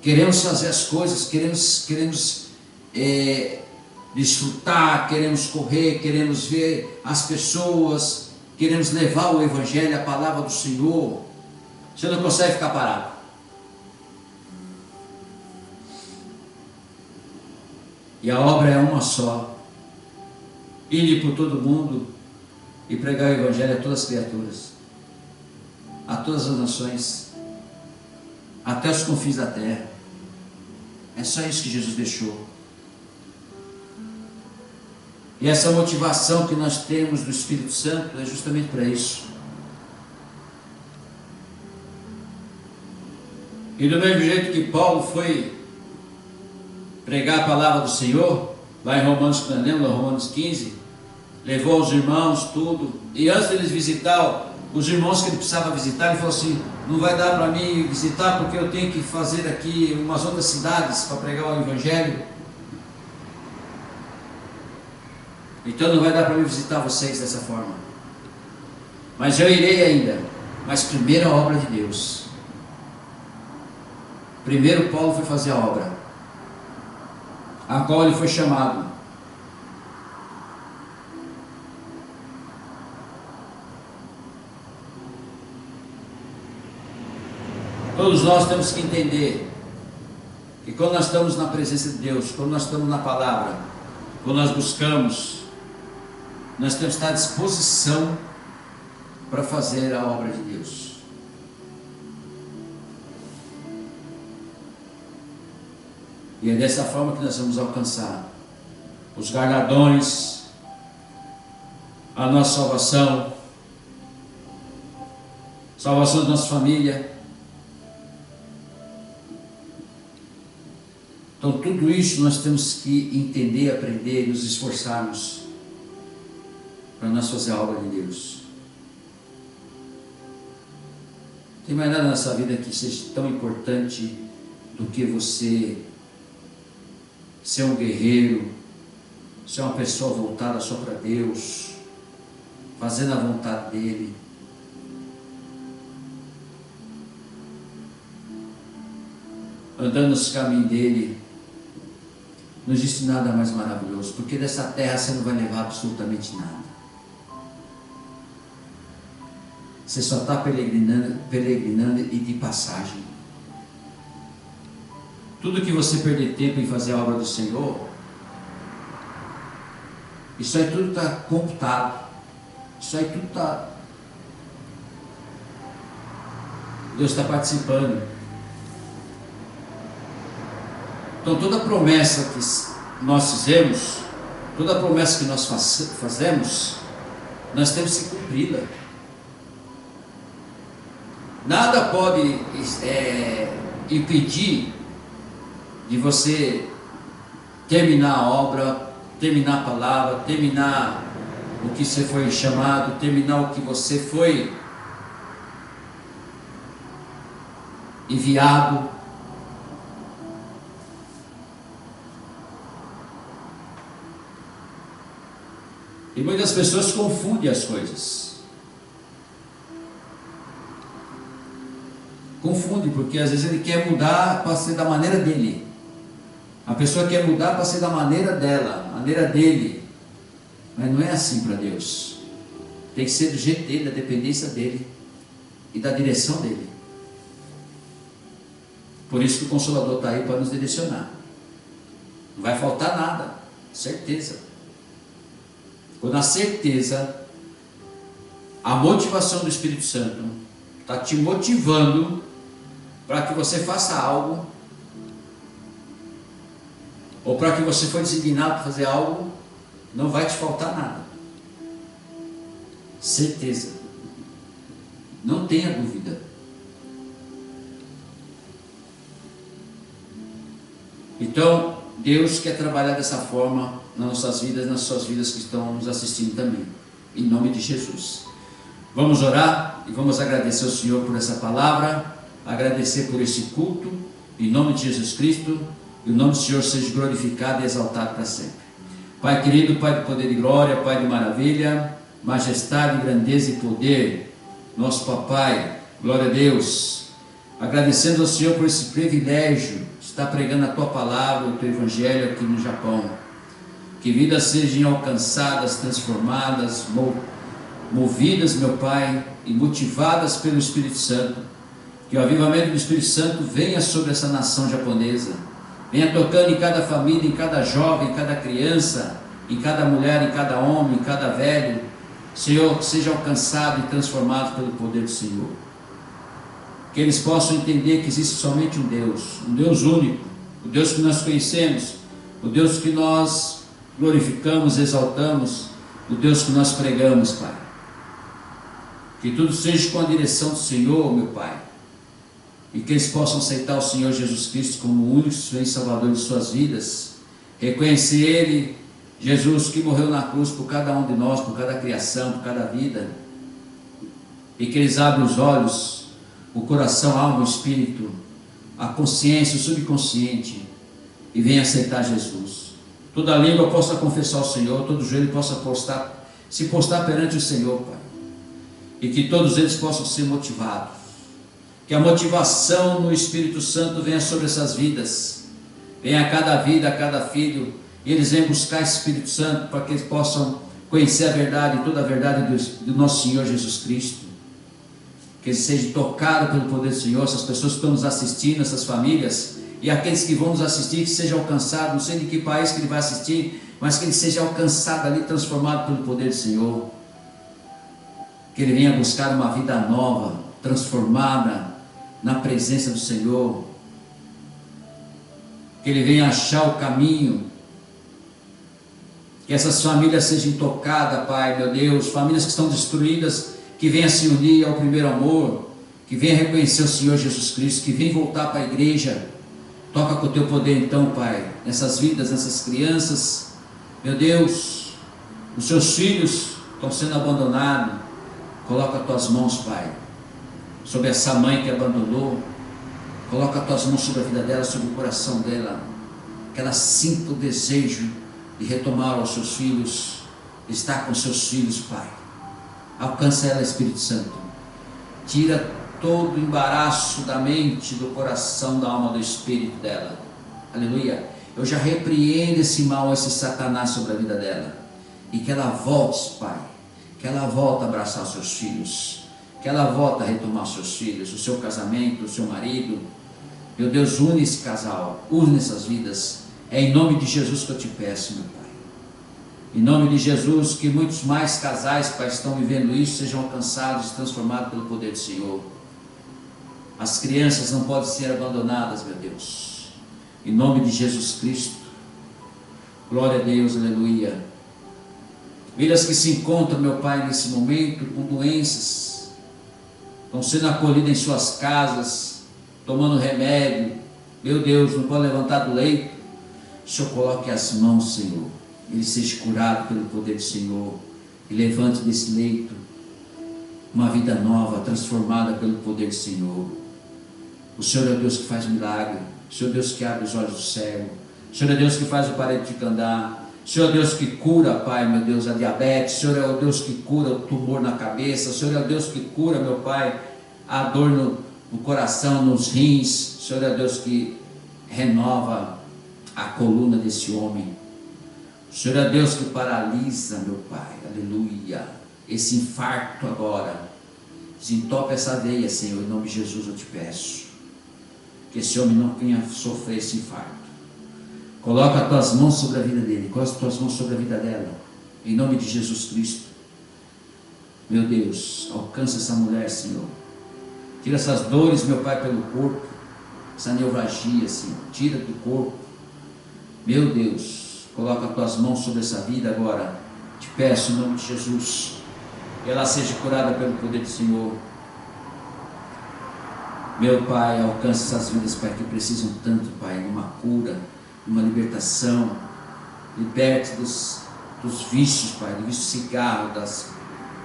queremos fazer as coisas, queremos desfrutar, queremos correr, queremos ver as pessoas, queremos levar o Evangelho, a palavra do Senhor. Você não consegue ficar parado. E a obra é uma só: ir por todo mundo e pregar o Evangelho a todas as criaturas, a todas as nações, até os confins da terra. É só isso que Jesus deixou. E essa motivação que nós temos do Espírito Santo é justamente para isso. E do mesmo jeito que Paulo foi pregar a palavra do Senhor, lá em Romanos, que nós lemos, Romanos 15, levou os irmãos, tudo, e antes deles visitar os irmãos que ele precisava visitar, ele falou assim: não vai dar para mim visitar porque eu tenho que fazer aqui umas outras cidades para pregar o Evangelho, então não vai dar para mim visitar vocês dessa forma, mas eu irei ainda. Mas primeiro a obra de Deus. Primeiro Paulo foi fazer a obra a qual ele foi chamado. Todos nós temos que entender que quando nós estamos na presença de Deus, quando nós estamos na palavra, quando nós buscamos, nós temos que estar à disposição para fazer a obra de Deus. E é dessa forma que nós vamos alcançar os galardões, a nossa salvação, salvação da nossa família. Então tudo isso nós temos que entender, aprender e nos esforçarmos para nós fazer a obra de Deus. Não tem mais nada nessa vida que seja tão importante do que você ser um guerreiro, ser uma pessoa voltada só para Deus, fazendo a vontade dEle. Andando nos caminhos dEle. Não existe nada mais maravilhoso, porque dessa terra você não vai levar absolutamente nada. Você só está peregrinando e de passagem. Tudo que você perder tempo em fazer a obra do Senhor, isso aí tudo está computado. Isso aí tudo está... Deus está participando. Então toda promessa que nós fizemos, toda promessa que nós fazemos, nós temos que cumpri-la. Nada pode impedir de você terminar a obra, terminar a palavra, terminar o que você foi chamado, terminar o que você foi enviado. E muitas pessoas confundem as coisas. Confunde, porque às vezes ele quer mudar para ser da maneira dele. A pessoa quer mudar para ser da maneira dela, maneira dele. Mas não é assim para Deus. Tem que ser do jeito dele, da dependência dele e da direção dele. Por isso que o Consolador está aí para nos direcionar. Não vai faltar nada, certeza. Quando a certeza, a motivação do Espírito Santo está te motivando para que você faça algo, ou para que você foi designado para fazer algo, não vai te faltar nada. Certeza. Não tenha dúvida. Então, Deus quer trabalhar dessa forma nas nossas vidas, nas suas vidas que estão nos assistindo também. Em nome de Jesus. Vamos orar e vamos agradecer ao Senhor por essa palavra, agradecer por esse culto, em nome de Jesus Cristo, e o nome do Senhor seja glorificado e exaltado para sempre. Pai querido, Pai de poder e glória, Pai de maravilha, majestade, grandeza e poder, nosso Papai, glória a Deus, agradecendo ao Senhor por esse privilégio de estar pregando a Tua palavra, o Teu Evangelho aqui no Japão, que vidas sejam alcançadas, transformadas, movidas, meu Pai, e motivadas pelo Espírito Santo, que o avivamento do Espírito Santo venha sobre essa nação japonesa, venha tocando em cada família, em cada jovem, em cada criança, em cada mulher, em cada homem, em cada velho. Senhor, seja alcançado e transformado pelo poder do Senhor, que eles possam entender que existe somente um Deus único, o Deus que nós conhecemos, o Deus que nós glorificamos, exaltamos, o Deus que nós pregamos, Pai. Que tudo seja com a direção do Senhor, meu Pai, e que eles possam aceitar o Senhor Jesus Cristo como o único Senhor e Salvador de suas vidas, reconhecer Ele, Jesus, que morreu na cruz por cada um de nós, por cada criação, por cada vida, e que eles abram os olhos, o coração, a alma, o espírito, a consciência, o subconsciente, e venham aceitar Jesus. Toda língua possa confessar o Senhor, todo joelho possa se postar perante o Senhor, Pai, e que todos eles possam ser motivados, que a motivação no Espírito Santo venha sobre essas vidas, venha a cada vida, a cada filho, e eles venham buscar esse Espírito Santo para que eles possam conhecer a verdade, toda a verdade do nosso Senhor Jesus Cristo, que eles sejam tocados pelo poder do Senhor, essas pessoas que estão nos assistindo, essas famílias, e aqueles que vão nos assistir, que sejam alcançados, não sei de que país que ele vai assistir, mas que ele seja alcançado ali, transformado pelo poder do Senhor, que ele venha buscar uma vida nova, transformada na presença do Senhor, que ele venha achar o caminho Que essas famílias sejam tocadas, Pai, meu Deus, famílias que estão destruídas, que venham se unir ao primeiro amor, que venham reconhecer o Senhor Jesus Cristo, que venham voltar para a igreja. Toca com o teu poder então, Pai, nessas vidas, nessas crianças. Meu Deus, os seus filhos estão sendo abandonados. Coloca as tuas mãos, Pai, sobre essa mãe que abandonou. Coloca as tuas mãos sobre a vida dela, sobre o coração dela, que ela sinta o desejo de retomar aos seus filhos, estar com seus filhos, Pai. Alcança ela, Espírito Santo. Tira todo o embaraço da mente, do coração, da alma, do espírito dela. Aleluia. Eu já repreendo esse mal, esse Satanás sobre a vida dela. E que ela volte, Pai. Que ela volte a abraçar os seus filhos. Que ela volte a retomar os seus filhos, o seu casamento, o seu marido. Meu Deus, une esse casal, une essas vidas. É em nome de Jesus que eu te peço, meu Pai. Em nome de Jesus, que muitos mais casais, Pai, estão vivendo isso, sejam alcançados e transformados pelo poder do Senhor. As crianças não podem ser abandonadas, meu Deus. Em nome de Jesus Cristo. Glória a Deus, aleluia. Vidas que se encontram, meu Pai, nesse momento, com doenças, estão sendo acolhidas em suas casas, tomando remédio. Meu Deus, não pode levantar do leito. O Senhor coloque as mãos, Senhor. Ele seja curado pelo poder do Senhor. E levante desse leito uma vida nova, transformada pelo poder do Senhor. O Senhor é o Deus que faz milagre. O Senhor é o Deus que abre os olhos do cego. O Senhor é o Deus que faz o paralítico andar. O Senhor é o Deus que cura, Pai, meu Deus, a diabetes. O Senhor é o Deus que cura o tumor na cabeça. O Senhor é o Deus que cura, meu Pai, a dor no coração, nos rins. O Senhor é o Deus que renova a coluna desse homem. O Senhor é Deus que paralisa, meu Pai, aleluia, esse infarto agora. Desentope essa veia, Senhor, em nome de Jesus eu te peço. Que esse homem não venha sofrer esse infarto. Coloca as tuas mãos sobre a vida dele, coloca as tuas mãos sobre a vida dela, em nome de Jesus Cristo. Meu Deus, alcança essa mulher, Senhor. Tira essas dores, meu Pai, pelo corpo, essa neuralgia, Senhor, tira do corpo. Meu Deus, coloca as tuas mãos sobre essa vida agora. Te peço em nome de Jesus, que ela seja curada pelo poder do Senhor. Meu Pai, alcança essas vidas, Pai, que precisam tanto, Pai, de uma cura, de uma libertação. Liberte dos vícios, Pai, do vício de cigarro,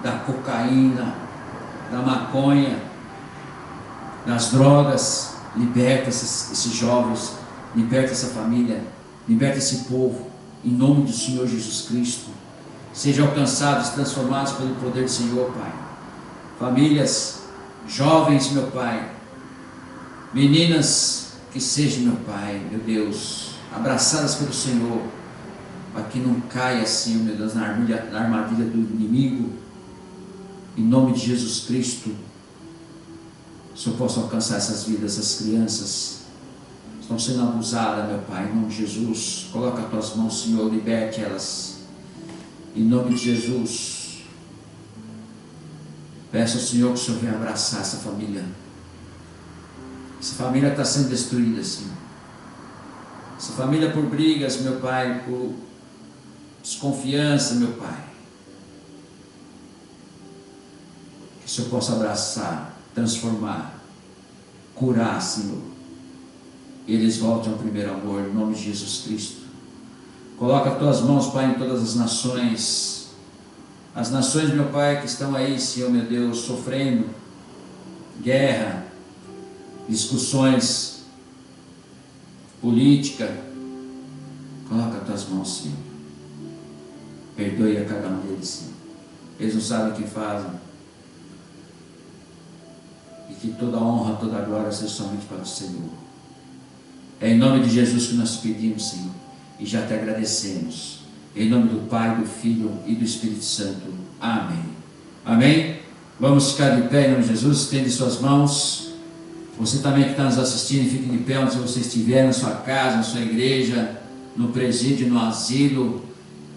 da cocaína, da maconha, das drogas. Liberta esses jovens, liberta essa família, liberta esse povo, em nome do Senhor Jesus Cristo. Sejam alcançados, transformados pelo poder do Senhor, Pai. Famílias, jovens, meu Pai, meninas, que sejam, meu Pai, meu Deus, abraçadas pelo Senhor, para que não caia assim, meu Deus, na armadilha do inimigo. Em nome de Jesus Cristo, o Senhor possa alcançar essas vidas, essas crianças estão sendo abusadas, meu Pai, em nome de Jesus. Coloca as tuas mãos, Senhor, liberte elas, em nome de Jesus. Peço ao Senhor que o Senhor venha abraçar essa família. Essa família está sendo destruída, Senhor. Essa família por brigas, meu Pai, por desconfiança, meu Pai. Que o Senhor possa abraçar, transformar, curar, Senhor. E eles voltem ao primeiro amor, em nome de Jesus Cristo. Coloca as tuas mãos, Pai, em todas as nações. As nações, meu Pai, que estão aí, Senhor, meu Deus, sofrendo guerra, discussões, política. Coloca as tuas mãos, Senhor. Perdoe a cada um deles, Senhor. Eles não sabem o que fazem. E que toda honra, toda glória seja somente para o Senhor. É em nome de Jesus que nós pedimos, Senhor, e já te agradecemos. Em nome do Pai, do Filho e do Espírito Santo. Amém. Amém? Vamos ficar de pé em nome de Jesus. Estende suas mãos. Você também que está nos assistindo, fique de pé onde você estiver, na sua casa, na sua igreja, no presídio, no asilo.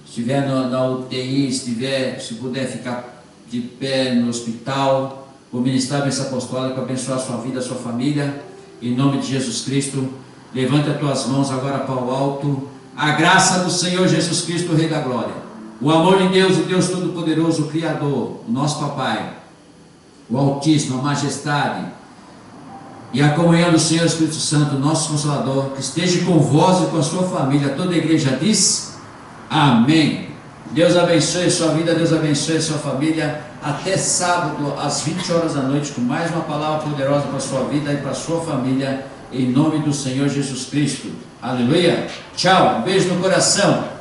Se estiver na UTI, se puder ficar de pé no hospital. Vou ministrar a bênção apostólica para abençoar a sua vida, a sua família. Em nome de Jesus Cristo. Levante as tuas mãos agora para o alto. A graça do Senhor Jesus Cristo, o Rei da Glória, o amor de Deus, o Deus Todo-Poderoso, o Criador, o nosso Papai, o Altíssimo, a Majestade, e a comunhão do Senhor Espírito Santo, nosso Consolador, que esteja com vós e com a sua família. Toda a igreja diz amém. Deus abençoe a sua vida, Deus abençoe a sua família. Até sábado às 20 horas da noite, com mais uma palavra poderosa para a sua vida e para a sua família, em nome do Senhor Jesus Cristo. Aleluia. Tchau, um beijo no coração.